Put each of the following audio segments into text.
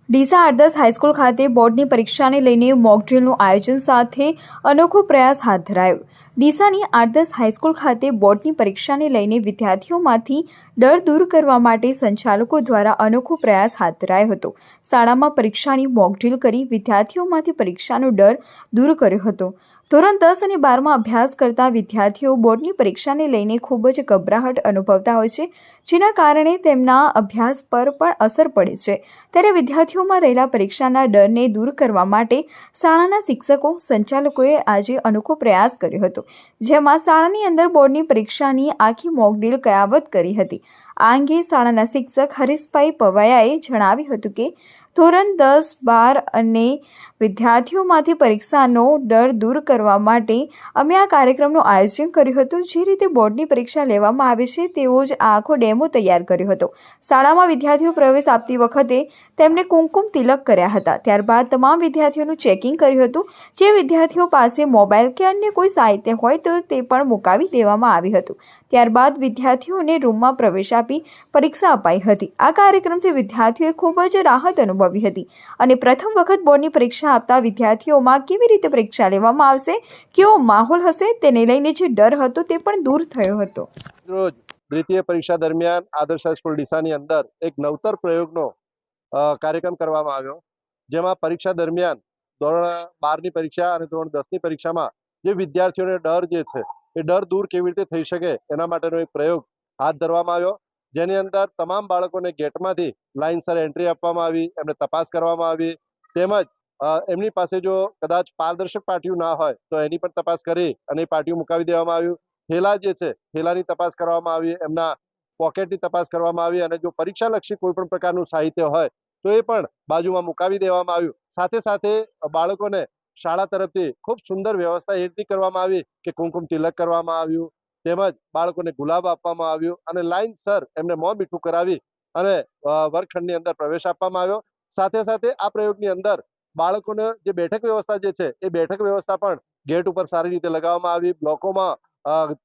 ડીસા આદર્શ હાઈસ્કૂલ ખાતે બોર્ડની પરીક્ષાને લઈને મોકડ્રીલનું આયોજન સાથે અનોખો પ્રયાસ હાથ ધરાયો. ડીસાની આદર્શ હાઈસ્કૂલ ખાતે બોર્ડની પરીક્ષાને લઈને વિદ્યાર્થીઓમાંથી ડર દૂર કરવા માટે સંચાલકો દ્વારા અનોખો પ્રયાસ હાથ ધરાયો હતો. શાળામાં પરીક્ષાની મોકડ્રીલ કરી વિદ્યાર્થીઓમાંથી પરીક્ષાનો ડર દૂર કર્યો હતો. ધોરણ 10 અને 12માં અભ્યાસ કરતા વિદ્યાર્થીઓ બોર્ડની પરીક્ષાને લઈને ખૂબ જ ગભરાહટ અનુભવતા હોય છે, જેના કારણે તેમના અભ્યાસ પર પણ અસર પડે છે. ત્યારે વિદ્યાર્થીઓમાં રહેલા પરીક્ષાના ડરને દૂર કરવા માટે શાળાના શિક્ષકો સંચાલકોએ આજે અનોખો પ્રયાસ કર્યો હતો, જેમાં શાળાની અંદર બોર્ડની પરીક્ષાની આખી મોકડ્રીલ કયાવત કરી હતી. આ અંગે શાળાના શિક્ષક હરીશભાઈ પવાયાએ જણાવ્યું હતું કે ધોરણ 10, 12 અને વિદ્યાર્થીઓમાંથી પરીક્ષાનો ડર દૂર કરવા માટે અમે આ કાર્યક્રમનું આયોજન કર્યું હતું. જે રીતે બોર્ડની પરીક્ષા લેવામાં આવે છે તેવો જ આ આખો ડેમો તૈયાર કર્યો હતો. શાળામાં વિદ્યાર્થીઓ પ્રવેશ આપતી વખતે તેમને કુમકુમ તિલક કર્યા હતા. ત્યારબાદ તમામ વિદ્યાર્થીઓનું ચેકિંગ કર્યું હતું. જે વિદ્યાર્થીઓ પાસે મોબાઈલ કે અન્ય કોઈ સાહિત્ય હોય તો તે પણ મુકાવી દેવામાં આવ્યું હતું. ત્યારબાદ વિદ્યાર્થીઓને રૂમમાં પ્રવેશ આપી પરીક્ષા અપાઈ હતી. આ કાર્યક્રમથી વિદ્યાર્થીઓએ ખૂબ જ રાહત અનુભવી હતી અને પ્રથમ વખત બોર્ડની પરીક્ષા આપતા વિદ્યાર્થીઓમાં કેવી રીતે પરીક્ષા લેવામાં આવશે, કેવો માહોલ હશે તેને લઈને જે ડર હતો તે પણ દૂર થયો હતો. રોજ દ્વિતીય પરીક્ષા દરમિયાન આદર્શ હાઈસ્કૂલ ડીસાની અંદર એક નવતર પ્રયોગનો કાર્યક્રમ કરવામાં આવ્યો, જેમાં પરીક્ષા દરમિયાન ધોરણ 12ની પરીક્ષા અને ધોરણ 10ની પરીક્ષામાં જે વિદ્યાર્થીઓને ડર જે છે એ ડર દૂર કેવી રીતે થઈ શકે એના માટેનો એક પ્રયોગ હાથ ધરવામાં આવ્યો, જેની અંદર તમામ બાળકોને ગેટમાંથી લાઇનસર એન્ટ્રી આપવામાં આવી, એમને તપાસ કરવામાં આવી, તેમજ એમની પાસે જો કદાચ પારદર્શક પાટિયું ના હોય તો એની પણ તપાસ કરી અને એ પાટિયું મુકાવી દેવામાં આવ્યું. થેલા જે છે થેલાની તપાસ કરવામાં આવી, એમના પોકેટની તપાસ કરવામાં આવી અને જો પરીક્ષાલક્ષી કોઈ પણ પ્રકારનું સાહિત્ય હોય તો એ પણ બાજુમાં મુકાવી દેવામાં આવ્યું. સાથે સાથે બાળકોને શાળા તરફથી ખૂબ સુંદર વ્યવસ્થા એ રીતે કરવામાં આવી કે કુમકુમ તિલક કરવામાં આવ્યું, તેમજ બાળકોને ગુલાબ આપવામાં આવ્યું અને લાઇનસર એમને મોં મીઠું કરાવી અને વર્ગખંડની અંદર પ્રવેશ આપવામાં આવ્યો. સાથે સાથે આ પ્રયોગની અંદર બાળકોને જે બેઠક વ્યવસ્થા જે છે એ બેઠક વ્યવસ્થા પણ ગેટ ઉપર સારી રીતે લગાવવામાં આવી. બ્લોકોમાં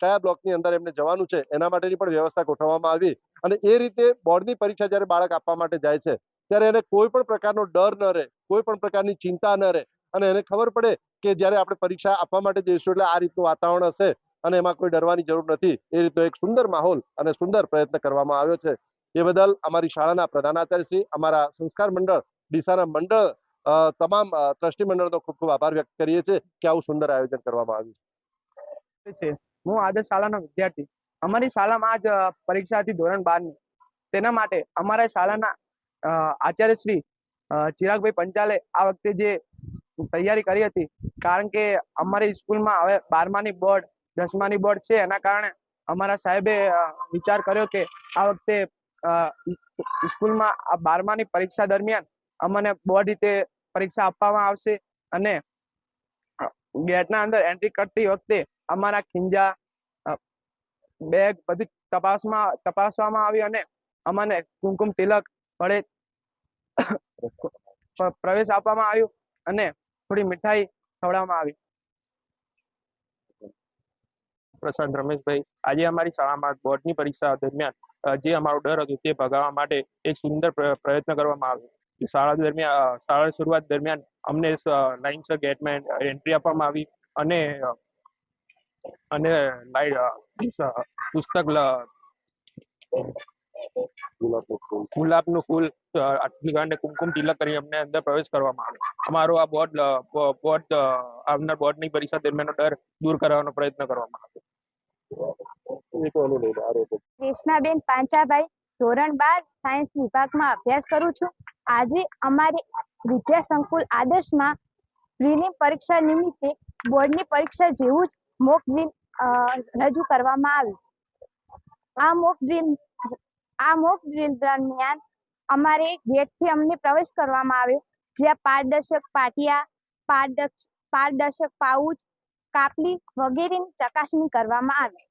કયા બ્લોકની અંદર એમને જવાનું છે એના માટેની પણ વ્યવસ્થા ગોઠવવામાં આવી અને એ રીતે બોર્ડની પરીક્ષા જ્યારે બાળક આપવા માટે જાય છે ત્યારે એને કોઈ પણ પ્રકારનો ડર ન રહે, કોઈ પણ પ્રકારની ચિંતા ન રહે અને એને ખબર પડે કે જ્યારે આપણે પરીક્ષા આપવા માટે જઈશું એટલે આ રીતનું વાતાવરણ હશે અને એમાં કોઈ ડરવાની જરૂર નથી. એ રીતનો એક સુંદર માહોલ અને સુંદર પ્રયત્ન કરવામાં આવ્યો છે. એ બદલ અમારી શાળાના પ્રધાનાચાર્યશ્રી, અમારા સંસ્કાર મંડળ ડીસાના મંડળ, તમામ ટ્રસ્ટી મંડળનો ખૂબ ખૂબ આભાર વ્યક્ત કરીએ છીએ કે આવું સુંદર આયોજન કરવામાં આવ્યું છે. હું આદર્શ શાળાનો વિદ્યાર્થી. અમારી શાળામાં આજ પરીક્ષા હતી ધોરણ 12ની. તેના માટે અમારા શાળાના આચાર્ય શ્રી ચિરાગભાઈ પંચાલે આ વખતે જે તૈયારી કરી હતી, કારણ કે અમારી સ્કૂલમાં હવે 12માની બોર્ડ 10માની બોર્ડ છે, એના કારણે અમારા સાહેબે વિચાર કર્યો કે આ વખતે સ્કૂલમાં આ 12માની પરીક્ષા દરમિયાન અમને બોર્ડ રીતે પરીક્ષા આપવામાં આવશે અને ગેટના અંદર એન્ટ્રી કરતી વખતે અમારા ખીંજા, બેગ બધી તપાસવામાં આવી અને અમને કુમકુમ તિલક વડે પ્રવેશ આપવામાં આવ્યો અને થોડી મીઠાઈ ખવડાવવામાં આવી. પ્રસાદ રમેશભાઈ, આજે અમારી શાળામાં બોર્ડની પરીક્ષા દરમિયાન જે અમારો ડર હતો તે ભગાવવા માટે એક સુંદર પ્રયત્ન કરવામાં આવ્યો. શાળા શરૂઆત દરમિયાન અમને લાઇનસર ગેટમાં એન્ટ્રી આપવામાં આવી અને પુસ્તક ગુલાબનું ફૂલ અને કુમકુમ તિલક કરી અમને અંદર પ્રવેશ કરવામાં આવ્યો. અમારો આ બોર્ડ આવનાર બોર્ડની પરીક્ષા દરમિયાન ડર દૂર કરવાનો પ્રયત્ન કરવામાં આવ્યો. કૃષ્ણાબેન પાંચાભાઈ, ધોરણ 12 સાયન્સ વિભાગમાં અભ્યાસ કરું છું. આજે અમારી વિદ્યા સંકુલ આદર્શમાં પ્રિલિમ પરીક્ષા નિમિત્તે બોર્ડની પરીક્ષા જેવું જ મોક ડ્રીલ રજૂ કરવામાં આવ્યું. આ મોક ડ્રીલ દરમિયાન અમારે ગેટથી અમને પ્રવેશ કરવામાં આવ્યો, જ્યાં પારદર્શક પાટિયા, પારદર્શક પાઉચ, કાપલી વગેરેની ચકાસણી કરવામાં આવી.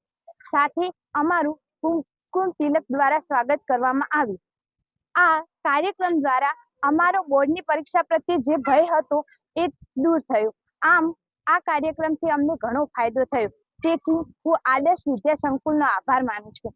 સાથે અમારું કુમકુમ તિલક દ્વારા સ્વાગત કરવામાં આવ્યું. આ કાર્યક્રમ દ્વારા અમારો બોર્ડની પરીક્ષા પ્રત્યે જે ભય હતો એ દૂર થયો. આમ આ કાર્યક્રમથી અમને ઘણો ફાયદો થયો. તેથી હું આદર્શ વિદ્યા સંકુલનો આભાર માનું છું.